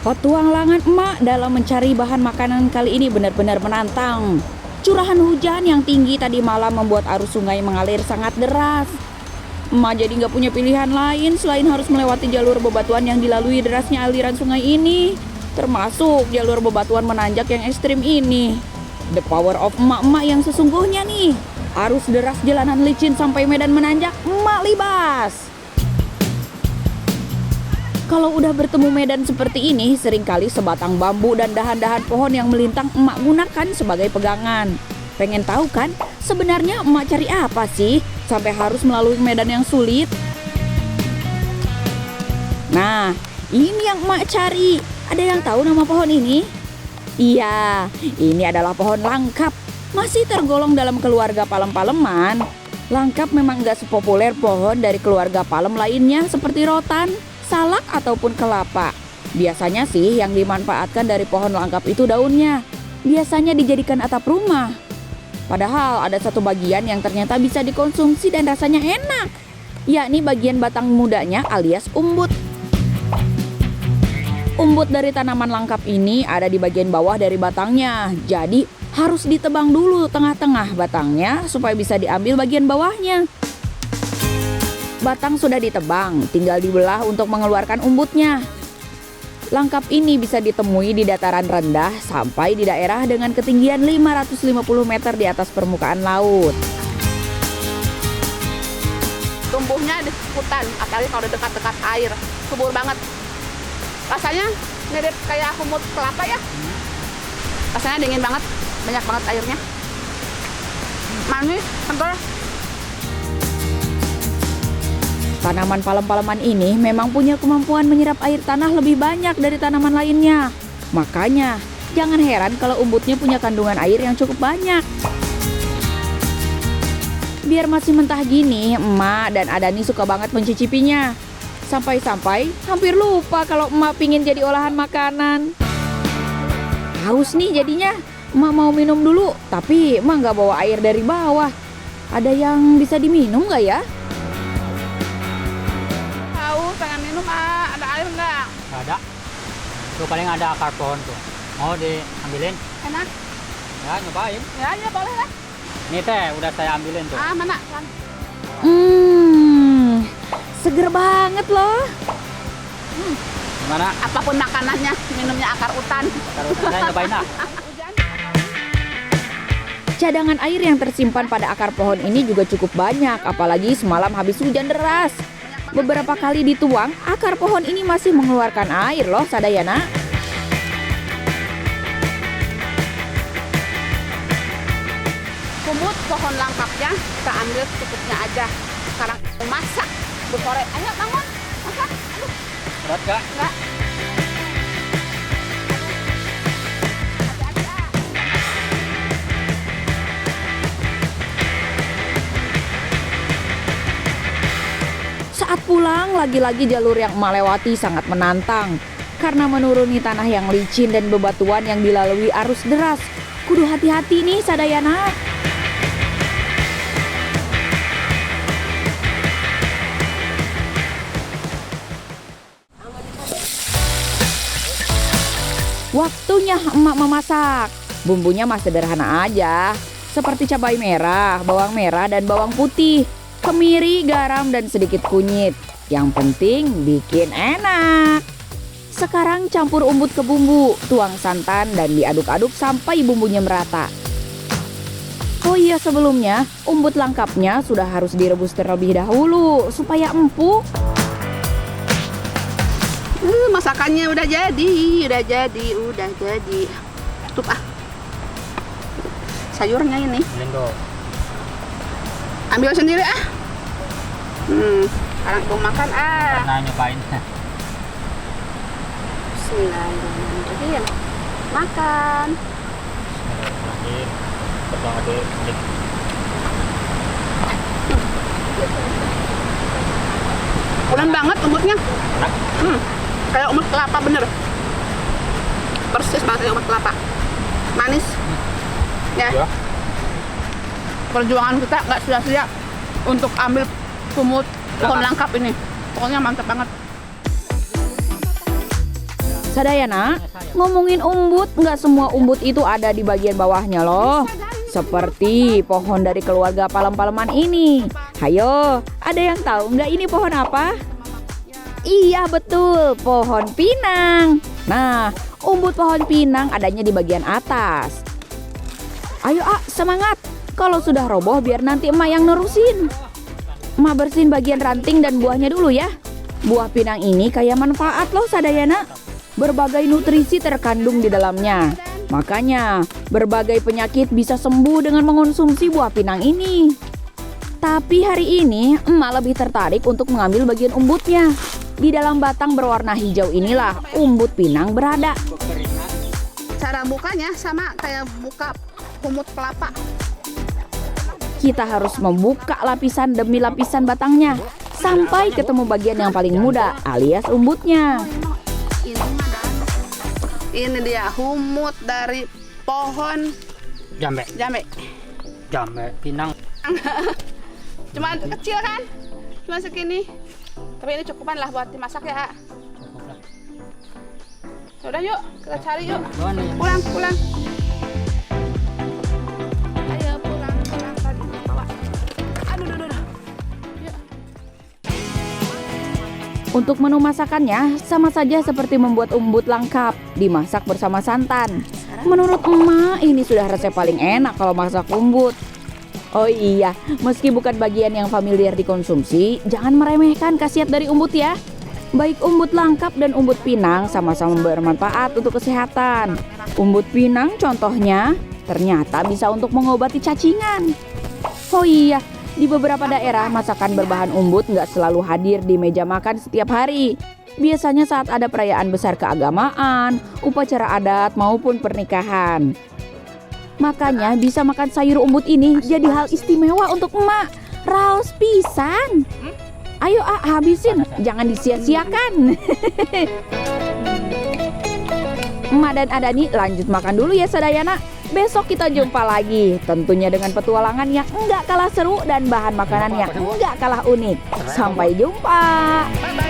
Petualangan emak dalam mencari bahan makanan kali ini benar-benar menantang. Curahan hujan yang tinggi tadi malam membuat arus sungai mengalir sangat deras. Emak jadi nggak punya pilihan lain selain harus melewati jalur bebatuan yang dilalui derasnya aliran sungai ini. Termasuk jalur bebatuan menanjak yang ekstrim ini. The power of emak-emak yang sesungguhnya nih. Arus deras jalanan licin sampai medan menanjak, emak libas. Kalau udah bertemu medan seperti ini, seringkali sebatang bambu dan dahan-dahan pohon yang melintang emak gunakan sebagai pegangan. Pengen tahu kan, sebenarnya emak cari apa sih sampai harus melalui medan yang sulit? Nah, ini yang emak cari. Ada yang tahu nama pohon ini? Iya, ini adalah pohon langkap. Masih tergolong dalam keluarga palem-paleman. Langkap memang gak sepopuler pohon dari keluarga palem lainnya seperti rotan, salak ataupun kelapa. Biasanya sih yang dimanfaatkan dari pohon langkap itu daunnya. Biasanya dijadikan atap rumah. Padahal ada satu bagian yang ternyata bisa dikonsumsi dan rasanya enak, yakni bagian batang mudanya alias umbut. Umbut dari tanaman langkap ini ada di bagian bawah dari batangnya. Jadi harus ditebang dulu tengah-tengah batangnya supaya bisa diambil bagian bawahnya. Batang sudah ditebang, tinggal dibelah untuk mengeluarkan umbutnya. Langkap ini bisa ditemui di dataran rendah sampai di daerah dengan ketinggian 550 meter di atas permukaan laut. Tumbuhnya di hutan, apalagi kalau dekat-dekat air, subur banget. Rasanya mirip kayak kumut kelapa ya. Rasanya dingin banget, banyak banget airnya. Manis, segar. Tanaman palem-paleman ini memang punya kemampuan menyerap air tanah lebih banyak dari tanaman lainnya. Makanya, jangan heran kalau umbutnya punya kandungan air yang cukup banyak. Biar masih mentah gini, emak dan Adani suka banget mencicipinya. Sampai-sampai hampir lupa kalau emak pingin jadi olahan makanan. Haus nih jadinya, emak mau minum dulu, tapi emak nggak bawa air dari bawah. Ada yang bisa diminum nggak ya? Pengen minum, ada air enggak? Ada. Tuh paling ada akar pohon tuh. Mau diambilin? Enak? Ya, nyobain. Ya boleh lah. Nih teh, udah saya ambilin tuh. Mana? Seger banget loh. Gimana? Apapun makanannya, minumnya akar hutan. Akar hutan, saya nyobain lah. Cadangan air yang tersimpan pada akar pohon ini juga cukup banyak, apalagi semalam habis hujan deras. Beberapa kali dituang, akar pohon ini masih mengeluarkan air loh, Sadayana. Kumut pohon langkapnya kita ambil secukupnya aja. Sekarang masak, sore. Ayo bangun, masak. Aduh. Berat gak? Enggak. Saat pulang, lagi-lagi jalur yang emak lewati sangat menantang. Karena menuruni tanah yang licin dan bebatuan yang dilalui arus deras. Kudu hati-hati nih, Sadayana. Waktunya emak memasak. Bumbunya mah sederhana aja. Seperti cabai merah, bawang merah, dan bawang putih. Kemiri, garam, dan sedikit kunyit. Yang penting bikin enak. Sekarang campur umbut ke bumbu, tuang santan dan diaduk-aduk sampai bumbunya merata. Oh iya, sebelumnya umbut langkapnya sudah harus direbus terlebih dahulu supaya empuk. Masakannya udah jadi. Tuh sayurnya ini. Lindo. Ambil sendiri sekarang tuh makan Karena nyobain. Bismillahirrahmanirrahim. Makan. Bismillahirrahmanirrahim. Terbang ada sedikit. Bulan banget umbutnya. Enak. Kayak umbut kelapa bener. Persis banget kayak umbut kelapa. Manis. Ya. Perjuangan kita nggak sia-sia untuk ambil kumut pohon langkap ini. Pokoknya mantap banget. Sadayana, ngomongin umbut, nggak semua umbut itu ada di bagian bawahnya loh. Seperti pohon dari keluarga palem-paleman ini. Hayo, ada yang tahu nggak ini pohon apa? Iya betul, pohon pinang. Nah, umbut pohon pinang adanya di bagian atas. Ayo semangat. Kalau sudah roboh biar nanti emak yang nerusin. Emak bersihin bagian ranting dan buahnya dulu ya. Buah pinang ini kaya manfaat loh Sadayana. Berbagai nutrisi terkandung di dalamnya. Makanya berbagai penyakit bisa sembuh dengan mengonsumsi buah pinang ini. Tapi hari ini emak lebih tertarik untuk mengambil bagian umbutnya. Di dalam batang berwarna hijau inilah umbut pinang berada. Cara bukanya sama kayak buka kumut kelapa. Kita harus membuka lapisan demi lapisan batangnya sampai ketemu bagian yang paling muda alias umbutnya. Ini dia humut dari pohon Jambe. jambe. Pinang. Cuma kecil kan? Cuma segini. Tapi ini cukupan lah buat dimasak ya. Cukup lah. Sudah yuk, kita cari yuk. Mana ya? Pulang. Ayo pulang tadi bawa. Aduh. Yuk. Untuk menu masakannya sama saja seperti membuat umbut langkap, dimasak bersama santan. Menurut emak ini sudah resep paling enak kalau masak umbut. Oh iya, meski bukan bagian yang familiar dikonsumsi, jangan meremehkan khasiat dari umbut ya. Baik umbut langkap dan umbut pinang sama-sama bermanfaat untuk kesehatan. Umbut pinang contohnya ternyata bisa untuk mengobati cacingan. Oh iya, di beberapa daerah masakan berbahan umbut nggak selalu hadir di meja makan setiap hari. Biasanya saat ada perayaan besar keagamaan, upacara adat maupun pernikahan. Makanya bisa makan sayur umbut ini jadi hal istimewa untuk emak. Raos pisan. Ayo habisin, jangan disia-siakan. Emak dan Adani lanjut makan dulu ya Sadayana. Besok kita jumpa lagi, tentunya dengan petualangan yang enggak kalah seru dan bahan makanan yang enggak kalah unik. Sampai jumpa. Bye-bye.